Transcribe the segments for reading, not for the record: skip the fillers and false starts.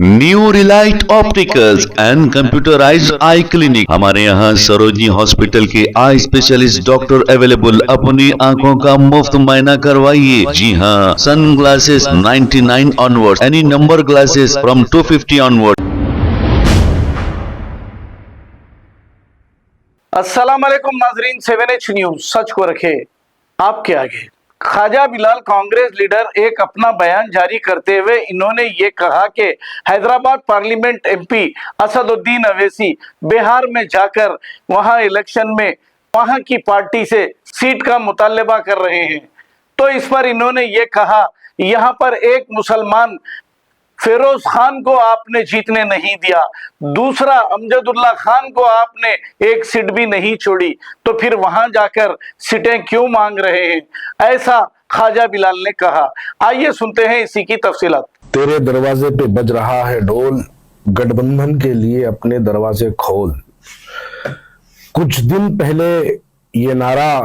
New Relight opticals and computerised I clinic. हमारे यहाँ Sarojini hospital के आई स्पेशलिस्ट डॉक्टर अवेलेबल। अपनी आंखों का मुफ्त मायना करवाइए। जी हाँ, sun glasses 99 onward, any number glasses from 250 onward. अस्सलाम वालेकुम नाजरीन, 7H न्यूज सच को रखे आपके आगे। ख्वाजा बिलाल कांग्रेस लीडर एक अपना बयान जारी करते हुए इन्होंने ये कहा कि हैदराबाद पार्लियामेंट एमपी असदुद्दीन अवैसी बिहार में जाकर वहां इलेक्शन में वहां की पार्टी से सीट का मुतालबा कर रहे हैं। तो इस पर इन्होंने ये कहा, यहाँ पर एक मुसलमान फिरोज खान को आपने जीतने नहीं दिया, दूसरा अमजदुल्ला खान को आपने एक सीट भी नहीं छोड़ी, तो फिर वहां जाकर सीटें क्यों मांग रहे हैं, ऐसा ख्वाजा बिलाल ने कहा। आइए सुनते हैं इसी की तफसीलात। तेरे दरवाजे पे बज रहा है ढोल, गठबंधन के लिए अपने दरवाजे खोल। कुछ दिन पहले ये नारा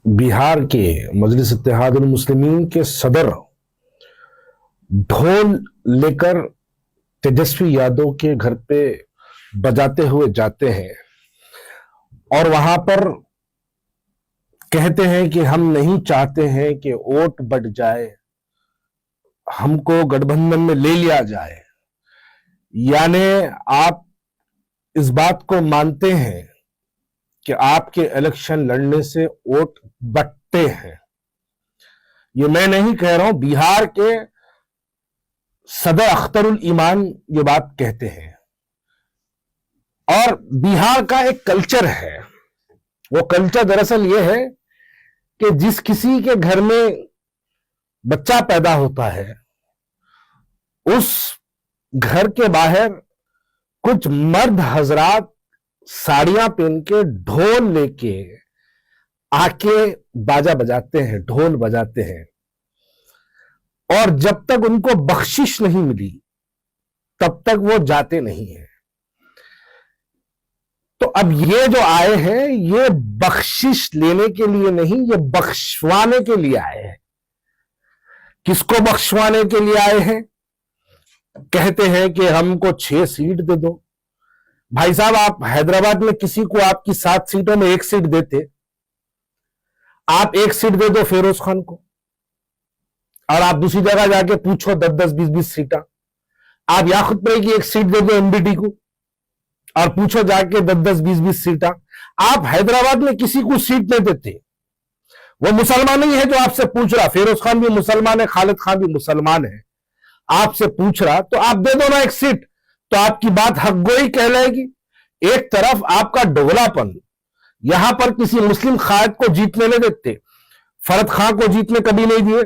बिहार के मजलिस इत्तेहादुल मुस्लिमीन के सदर ढोल लेकर तेजस्वी यादव के घर पे बजाते हुए जाते हैं और वहां पर कहते हैं कि हम नहीं चाहते हैं कि वोट बढ़ जाए, हमको गठबंधन में ले लिया जाए। यानी आप इस बात को मानते हैं कि आपके इलेक्शन लड़ने से वोट बढ़ते हैं। ये मैं नहीं कह रहा हूं, बिहार के सदर अख्तरुल ईमान ये बात कहते हैं। और बिहार का एक कल्चर है, वो कल्चर दरअसल ये है कि जिस किसी के घर में बच्चा पैदा होता है, उस घर के बाहर कुछ मर्द हजरात साड़ियां पहन के ढोल लेके आके बाजा बजाते हैं, ढोल बजाते हैं, और जब तक उनको बख्शिश नहीं मिली तब तक वो जाते नहीं हैं। तो अब ये जो आए हैं, ये बख्शिश लेने के लिए नहीं, ये बख्शवाने के लिए आए हैं। किसको बख्शवाने के लिए आए हैं? कहते हैं कि हमको 6 सीट दे दो। भाई साहब, आप हैदराबाद में किसी को आपकी 7 सीटों में 1 सीट देते, आप 1 सीट दे दो फिरोज खान को, और आप दूसरी जगह जाके पूछो 10-10, 20-20 सीटा। आप याकुतपुरे की 1 सीट दे दो एमबीटी को और पूछो जाके 10-10, 20-20 सीटा। आप हैदराबाद में किसी को सीट नहीं देते। वो मुसलमान ही है जो आपसे पूछ रहा, फिरोज खान भी मुसलमान है, खालिद खान भी मुसलमान है, आपसे पूछ रहा, तो आप दे दो ना 1 सीट, तो आपकी बात हकगोई कहलाएगी। एक तरफ आपका डोगलापन, यहां पर किसी मुस्लिम कायद को जीतने नहीं देते, फरद खान को जीतने कभी नहीं दिए,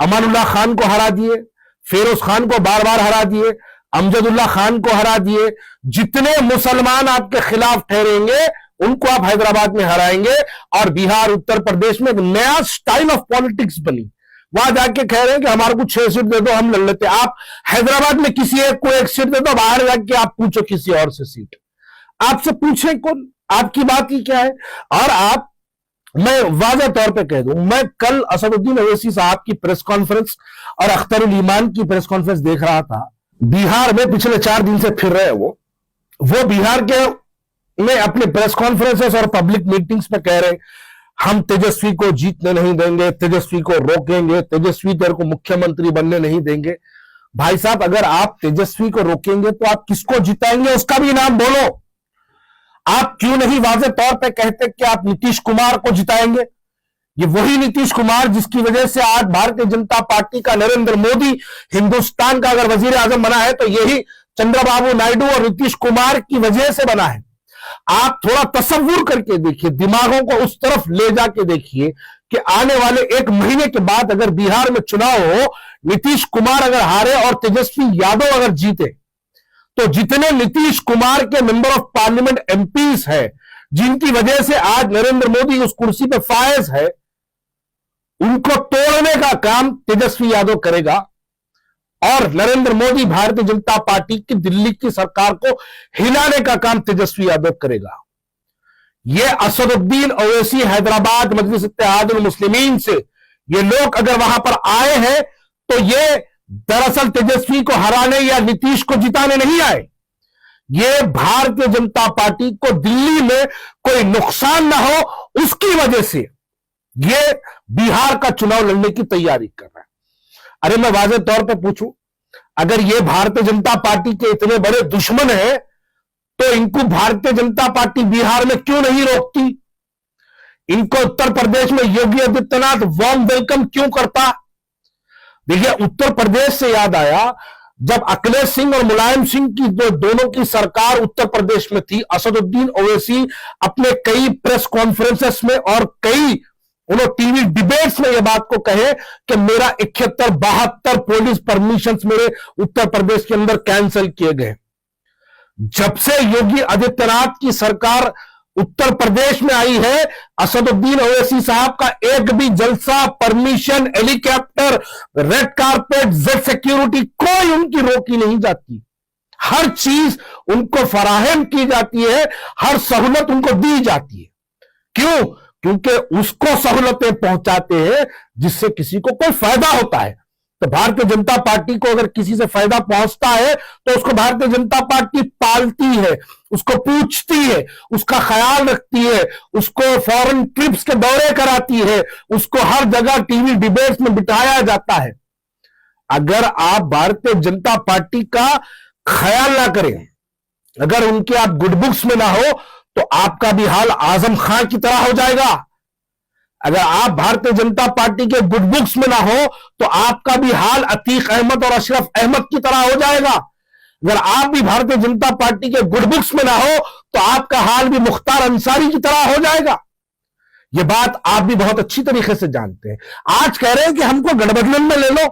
अमानुल्लाह खान को हरा दिए, फिरोज खान को बार बार हरा दिए, अमजदुल्ला खान को हरा दिए। जितने मुसलमान आपके खिलाफ ठहरेंगे उनको आप हैदराबाद में हराएंगे। और बिहार, उत्तर प्रदेश में एक नया स्टाइल ऑफ पॉलिटिक्स बनी, वहां जाके कह रहे हैं कि हमारे को 6 सीट दे दो, हम लड़ लेते। आप हैदराबाद में किसी एक को 1 सीट दे दो, बाहर जाके आप पूछो किसी और से सीट, आपसे पूछे कौन, आपकी बात ही क्या है। और आप, मैं वाज़ेह तौर पे कह दूं, मैं कल असदुद्दीन अवैसी साहब की प्रेस कॉन्फ्रेंस और अख्तरुल ईमान की प्रेस कॉन्फ्रेंस देख रहा था। बिहार में पिछले 4 दिन से फिर रहे वो बिहार के में अपने प्रेस कॉन्फ्रेंसेस और पब्लिक मीटिंग्स में कह रहे, हम तेजस्वी को जीतने नहीं देंगे, तेजस्वी को रोकेंगे, तेजस्वी तेरे को मुख्यमंत्री बनने नहीं देंगे। भाई साहब, अगर आप तेजस्वी को रोकेंगे तो आप किसको जिताएंगे, उसका भी नाम बोलो। आप क्यों नहीं वाज़ेह तौर पे कहते कि आप नीतीश कुमार को जिताएंगे? ये वही नीतीश कुमार जिसकी वजह से आज भारतीय जनता पार्टी का नरेंद्र मोदी हिंदुस्तान का अगर वजीर आजम बना है तो यही चंद्रबाबू नायडू और नीतीश कुमार की वजह से बना है। आप थोड़ा तसव्वुर करके देखिए, दिमागों को उस तरफ ले जाके देखिए कि आने वाले 1 महीने के बाद अगर बिहार में चुनाव हो, नीतीश कुमार अगर हारे और तेजस्वी यादव अगर जीते, तो जितने नीतीश कुमार के मेंबर ऑफ पार्लियामेंट एमपीज है, जिनकी वजह से आज नरेंद्र मोदी उस कुर्सी पे फायज है, उनको तोड़ने का काम तेजस्वी यादव करेगा। और नरेंद्र मोदी भारतीय जनता पार्टी की दिल्ली की सरकार को हिलाने का काम तेजस्वी यादव करेगा। ये असदुद्दीन ओवैसी हैदराबाद मजलिस इत्तेहादुल मुस्लिमीन से ये लोग अगर वहां पर आए हैं तो ये दरअसल तेजस्वी को हराने या नीतीश को जिताने नहीं आए। ये भारतीय जनता पार्टी को दिल्ली में कोई नुकसान ना हो उसकी वजह से ये बिहार का चुनाव लड़ने की तैयारी कर रहा है। अरे मैं वाज़ेह तौर पे पूछूं, अगर ये भारतीय जनता पार्टी के इतने बड़े दुश्मन हैं तो इनको भारतीय जनता पार्टी बिहार में क्यों नहीं रोकती? इनको उत्तर प्रदेश में योगी आदित्यनाथ वार्म वेलकम क्यों करता? देखिए, उत्तर प्रदेश से याद आया, जब अखिलेश सिंह और मुलायम सिंह की दोनों की सरकार उत्तर प्रदेश में थी, असदुद्दीन ओवैसी अपने कई प्रेस कॉन्फ्रेंसेस में और कई उन्होंने टीवी डिबेट्स में यह बात को कहे कि मेरा 71-72 पुलिस परमिशंस मेरे उत्तर प्रदेश के अंदर कैंसिल किए गए। जब से योगी आदित्यनाथ की सरकार उत्तर प्रदेश में आई है, असदुद्दीन ओवैसी साहब का एक भी जलसा, permission, helicopter, red carpet, Z security कोई उनकी रोकी नहीं जाती। हर चीज उनको फराहम की जाती है, हर सहूलत उनको दी जाती है। क्यों? क्योंकि उसको सहूलतें पहुंचाते हैं जिससे किसी को कोई फायदा होता है। तो भारतीय जनता पार्टी को अगर किसी से फायदा पहुंचता है तो उसको भारतीय जनता पार्टी पालती है, उसको पूछती है, उसका ख्याल रखती है, उसको फॉरेन ट्रिप्स के दौरे कराती है, उसको हर जगह टीवी डिबेट्स में बिठाया जाता है। अगर आप भारतीय जनता पार्टी का ख्याल ना करें, अगर उनके आप गुड बुक्स में ना हो तो आपका भी हाल आजम खान की तरह हो जाएगा। अगर आप भारतीय जनता पार्टी के गुड बुक्स में ना हो तो आपका भी हाल अतीक अहमद और अशरफ अहमद की तरह हो जाएगा। अगर आप भी भारतीय जनता पार्टी के गुड बुक्स में ना हो तो आपका हाल भी मुख्तार अंसारी की तरह हो जाएगा। यह बात आप भी बहुत अच्छी तरीके से जानते हैं। आज कह रहे हैं कि हमको गठबंधन में ले लो।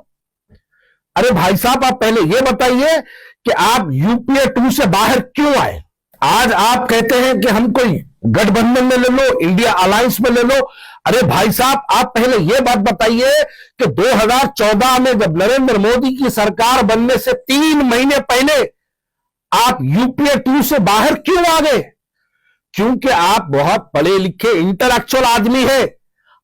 अरे भाई साहब, आप पहले यह बताइए कि आप यूपीए 2 से बाहर क्यों आए? आज आप कहते हैं कि हम कोई गठबंधन में ले लो, इंडिया अलायंस में ले लो। अरे भाई साहब, आप पहले यह बात बताइए कि 2014 में जब नरेंद्र मोदी की सरकार बनने से 3 महीने पहले आप यूपीए 2 से बाहर क्यों आ गए? क्योंकि आप बहुत पढ़े लिखे इंटेलेक्चुअल आदमी हैं।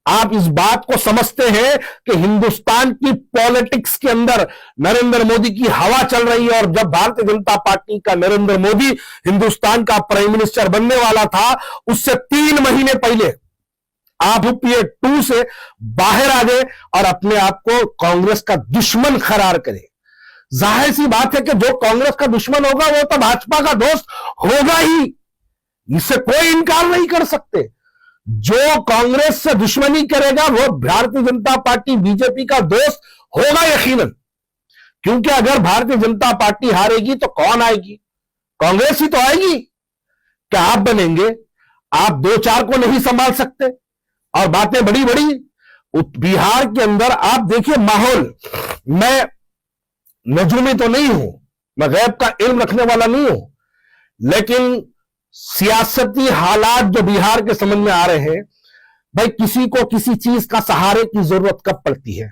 आप इस बात को समझते हैं कि हिंदुस्तान की पॉलिटिक्स के अंदर नरेंद्र मोदी की हवा चल रही है, और जब भारतीय जनता पार्टी का नरेंद्र मोदी हिंदुस्तान का प्राइम मिनिस्टर बनने वाला था, उससे 3 महीने पहले आप यूपीए 2 से बाहर आ गए और अपने आप को कांग्रेस का दुश्मन करार करें। जाहिर सी बात है कि जो कांग्रेस का दुश्मन होगा वो तो भाजपा का दोस्त होगा ही, इससे कोई इनकार नहीं कर सकते। जो कांग्रेस से दुश्मनी करेगा वो भारतीय जनता पार्टी बीजेपी का दोस्त होगा यकीनन। क्योंकि अगर भारतीय जनता पार्टी हारेगी तो कौन आएगी? कांग्रेस ही तो आएगी। क्या आप बनेंगे? आप 2-4 को नहीं संभाल सकते। और बातें बड़ी बड़ी। बिहार के अंदर आप देखिए माहौल, मैं नजूमी तो नहीं हूं, मैं गैब का इल्म रखने वाला नहीं हूं, लेकिन सियासती हालात जो बिहार के समझ में आ रहे हैं, भाई किसी को किसी चीज का सहारे की जरूरत कब पड़ती है?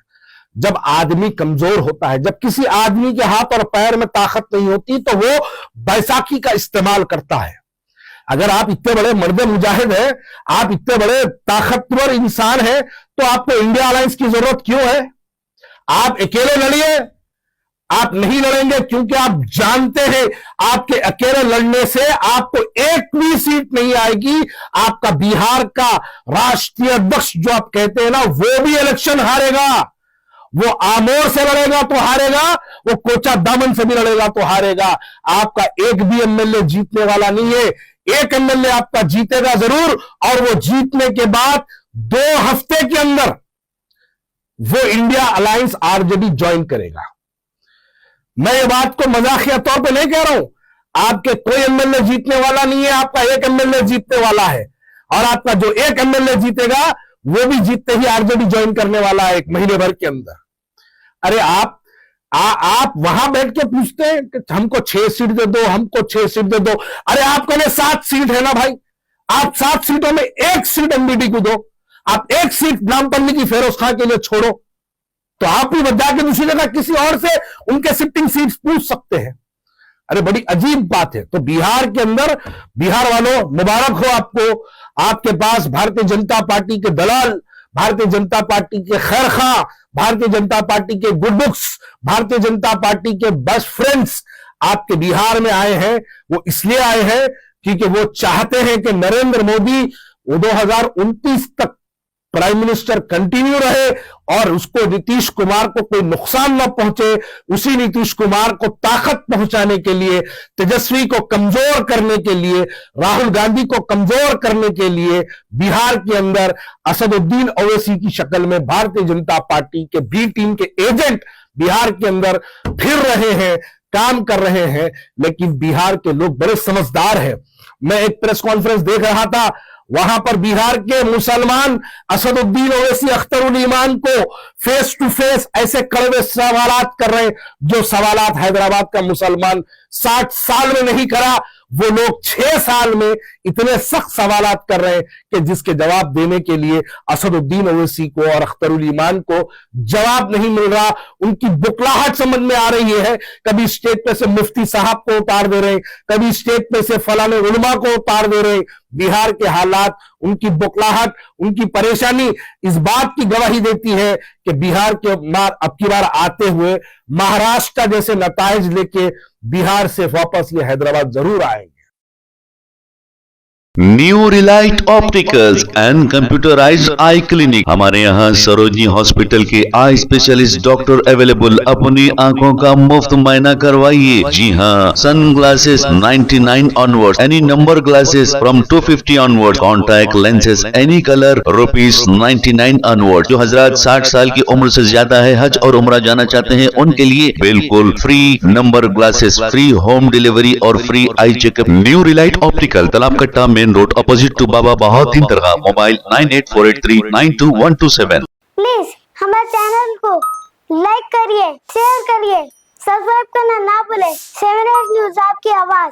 जब आदमी कमजोर होता है, जब किसी आदमी के हाथ और पैर में ताकत नहीं होती तो वो बैसाखी का इस्तेमाल करता है। अगर आप इतने बड़े मर्द मुजाहिद हैं, आप इतने बड़े ताकतवर इंसान हैं, तो आपको इंडिया अलायंस की जरूरत क्यों है? आप अकेले लड़िए। आप नहीं लड़ेंगे क्योंकि आप जानते हैं आपके अकेले लड़ने से आपको एक भी सीट नहीं आएगी। आपका बिहार का राष्ट्रीय अध्यक्ष जो आप कहते हैं ना, वो भी इलेक्शन हारेगा। वो आमोर से लड़ेगा तो हारेगा, वो कोचा दामन से भी लड़ेगा तो हारेगा। आपका एक भी एमएलए जीतने वाला नहीं है। एक एमएलए आपका जीतेगा जरूर, और वो जीतने के बाद 2 हफ्ते के अंदर वो इंडिया अलायंस आरजेडी ज्वाइन करेगा। मैं ये बात को मजाकिया तौर पे नहीं कह रहा हूं। आपके कोई एमएलए जीतने वाला नहीं है, आपका एक एमएलए जीतने वाला है, और आपका जो एक एमएलए जीतेगा वो भी जीतते ही आरजेडी ज्वाइन करने वाला है 1 महीने भर के अंदर। अरे आप वहां बैठ के पूछते हैं कि हमको 6 सीट दे दो, हमको 6 सीट दे दो। अरे आपके लिए 7 सीट है ना भाई। आप 7 सीटों में 1 सीट एमबीडी को दो, आप 1 सीट नामपल्ली की फेरोज खां के लिए छोड़ो, तो आप भी बजा के दूसरी जगह किसी और से उनके शिफ्टिंग सीट्स पूछ सकते हैं। अरे बड़ी अजीब बात है। तो बिहार के अंदर, बिहार वालों मुबारक हो आपको, आपके पास भारतीय जनता पार्टी के दलाल, भारतीय जनता पार्टी के खैरखा, भारतीय जनता पार्टी के good books, Bharatiya Janata party के बेस्ट फ्रेंड्स आपके बिहार में आए हैं। वो इसलिए आए हैं क्योंकि वो चाहते हैं कि नरेंद्र मोदी वो 2029 तक प्राइम मिनिस्टर कंटिन्यू रहे और उसको नीतीश कुमार को कोई नुकसान न पहुंचे। उसी नीतीश कुमार को ताकत पहुंचाने के लिए, तेजस्वी को कमजोर करने के लिए, राहुल गांधी को कमजोर करने के लिए बिहार के अंदर असदुद्दीन ओवैसी की शक्ल में भारतीय जनता पार्टी के बी टीम के एजेंट बिहार के अंदर फिर रहे हैं, काम कर रहे हैं। लेकिन बिहार के लोग बड़े समझदार हैं। मैं एक प्रेस कॉन्फ्रेंस देख रहा था, वहां पर बिहार के मुसलमान असदुद्दीन ओवैसी अख्तरुल ईमान को फेस टू फेस ऐसे कड़वे सवालात कर रहे हैं जो सवालात हैदराबाद का मुसलमान 60 साल में नहीं करा, वो लोग 6 साल में इतने सख्त सवालात कर रहे हैं कि जिसके जवाब देने के लिए असदुद्दीन ओवैसी को और अख्तरुल ईमान को जवाब नहीं मिल रहा। उनकी बुकलाहट समझ में आ रही है। कभी स्टेट पे से मुफ्ती साहब को उतार दे रहे हैं, कभी स्टेट पे से फलाने उलमा को उतार दे रहे हैं। बिहार के हालात, उनकी बुकलाहट, उनकी परेशानी इस बात की गवाही देती है कि बिहार के अब की बार आते हुए महाराष्ट्र का जैसे नताइज लेके बिहार से वापस ये हैदराबाद जरूर आएंगे। New Relight opticals and computerised I clinic. हमारे यहाँ सरोजनी हॉस्पिटल के आई स्पेशलिस्ट डॉक्टर अवेलेबल। अपनी आंखों का मुफ्त मायना करवाइए। जी हाँ, sun glasses 99 onward, any number glasses from 250 onward, contact lenses any colour ₹99 onward. जो हजरात 60 साल की उम्र से ज्यादा है, हज और उम्रा जाना चाहते हैं, उनके लिए बिल्कुल free number glasses, free home delivery और free eye checkup. New relight optical, Talab Katta, main road, opposite to Baba Bahauddin दरगाह। मोबाइल 9848392127। प्लीज हमारे चैनल को लाइक करिए, शेयर करिए, सब्सक्राइब करना ना भूले। 7 न्यूज़ आपकी आवाज।